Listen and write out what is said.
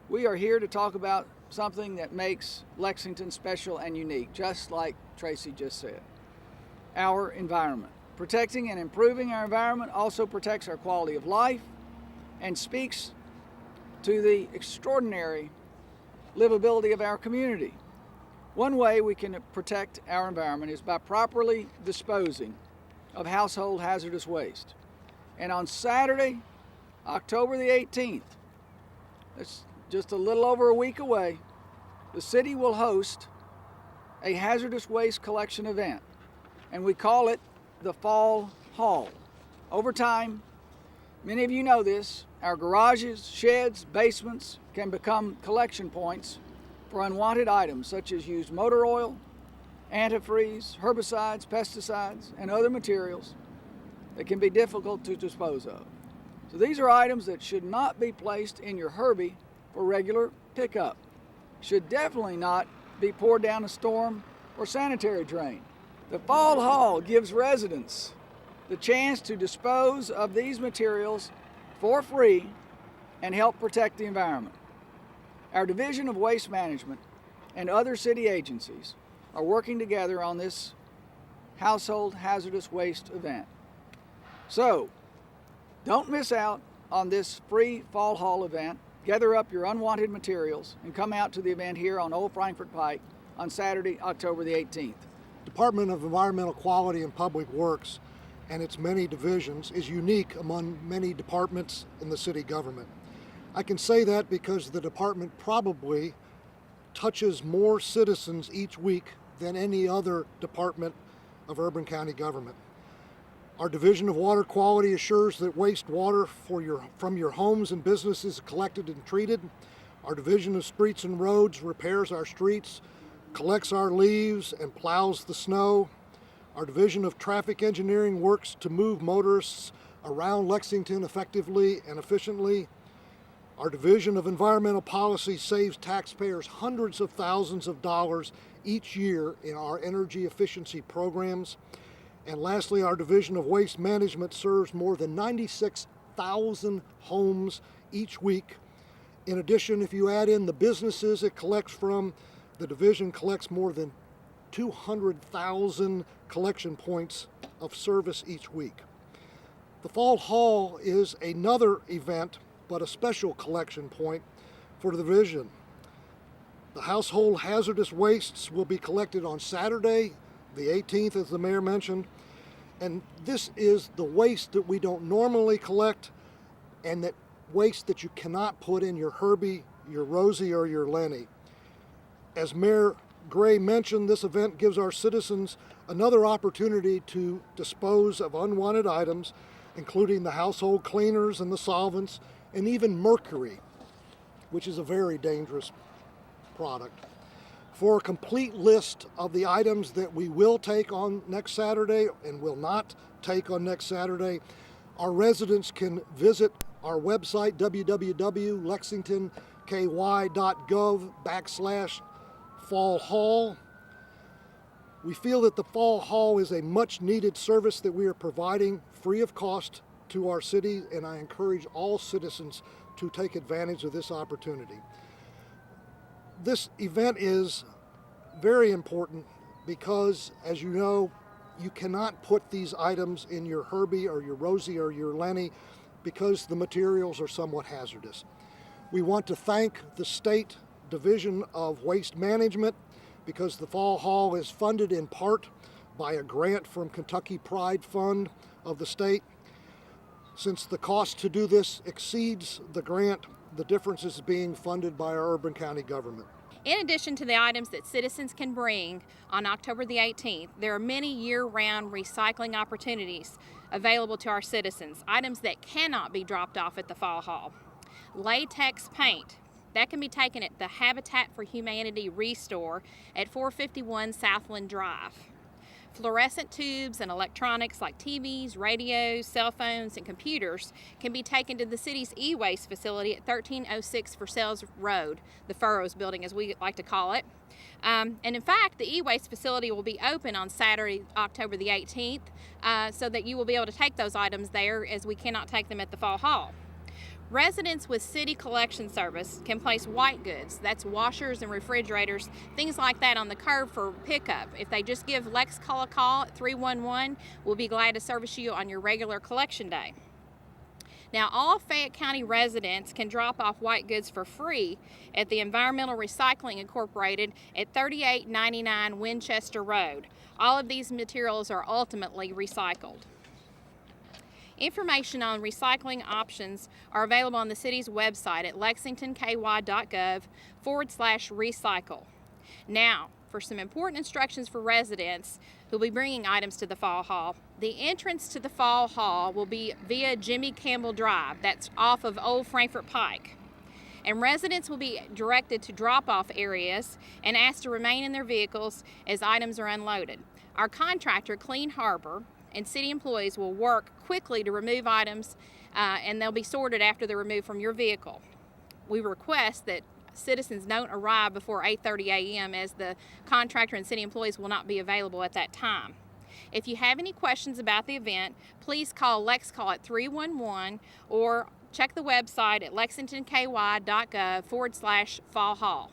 We are here to talk about something that makes Lexington special and unique, just like Tracy just said. Our environment. Protecting and improving our environment also protects our quality of life and speaks to the extraordinary livability of our community. One way we can protect our environment is by properly disposing of household hazardous waste. And on Saturday, October the 18th, that's just a little over a week away, the city will host a hazardous waste collection event, and we call it the Faul Hall. Over time, many of you know this, our garages, sheds, basements can become collection points for unwanted items such as used motor oil, antifreeze, herbicides, pesticides, and other materials that can be difficult to dispose of. So these are items that should not be placed in your Herbie for regular pickup. Should definitely not be poured down a storm or sanitary drain. The Faul Hall gives residents the chance to dispose of these materials for free and help protect the environment. Our Division of Waste Management and other city agencies are working together on this household hazardous waste event. So, don't miss out on this free Faul Hall event. Gather up your unwanted materials and come out to the event here on Old Frankfort Pike on Saturday, October the 18th. Department of Environmental Quality and Public Works and its many divisions is unique among many departments in the city government. I can say that because the department probably touches more citizens each week than any other department of urban county government. Our Division of Water Quality assures that wastewater from your homes and businesses is collected and treated. Our Division of Streets and Roads repairs our streets, collects our leaves, and plows the snow. Our Division of Traffic Engineering works to move motorists around Lexington effectively and efficiently. Our Division of Environmental Policy saves taxpayers hundreds of thousands of dollars each year in our energy efficiency programs. And lastly, our Division of Waste Management serves more than 96,000 homes each week. In addition, if you add in the businesses it collects from, the division collects more than 200,000 collection points of service each week. The Faul Hall is another event, but a special collection point for the division. The household hazardous wastes will be collected on Saturday, the 18th, as the mayor mentioned, and this is the waste that we don't normally collect and that waste that you cannot put in your Herbie, your Rosie, or your Lenny. As Mayor Gray mentioned, this event gives our citizens another opportunity to dispose of unwanted items, including the household cleaners and the solvents, and even mercury, which is a very dangerous product. For a complete list of the items that we will take on next Saturday and will not take on next Saturday, our residents can visit our website, www.lexingtonky.gov/Faul Hall. We feel that the Faul Hall is a much needed service that we are providing free of cost to our city, and I encourage all citizens to take advantage of this opportunity. This event is very important because, as you know, you cannot put these items in your Herbie or your Rosie or your Lenny because the materials are somewhat hazardous. We want to thank the State Division of Waste Management because the Faul Hall is funded in part by a grant from Kentucky Pride Fund of the state. Since the cost to do this exceeds the grant, the difference is being funded by our urban county government. In addition to the items that citizens can bring on October the 18th, there are many year-round recycling opportunities available to our citizens, items that cannot be dropped off at the Faul Hall. Latex paint, that can be taken at the Habitat for Humanity Restore at 451 Southland Drive. Fluorescent tubes and electronics like TVs, radios, cell phones, and computers can be taken to the city's e-waste facility at 1306 Versailles Road, the Furrows building as we like to call it. And in fact, the e-waste facility will be open on Saturday, October the 18th, so that you will be able to take those items there as we cannot take them at the Faul Hall. Residents with city collection service can place white goods, that's washers and refrigerators, things like that, on the curb for pickup. If they just give Lex Call a call at 311, we'll be glad to service you on your regular collection day. Now, all Fayette County residents can drop off white goods for free at the Environmental Recycling Incorporated at 3899 Winchester Road. All of these materials are ultimately recycled. Information on recycling options are available on the city's website at lexingtonky.gov/recycle. Now, for some important instructions for residents who will be bringing items to the Faul Hall. The entrance to the Faul Hall will be via Jimmy Campbell Drive. That's off of Old Frankfort Pike. And residents will be directed to drop-off areas and asked to remain in their vehicles as items are unloaded. Our contractor, Clean Harbor, and city employees will work quickly to remove items, and they'll be sorted after they're removed from your vehicle. We request that citizens don't arrive before 8:30 a.m. as the contractor and city employees will not be available at that time. If you have any questions about the event, please call Lex Call at 311 or check the website at lexingtonky.gov/Faul Hall.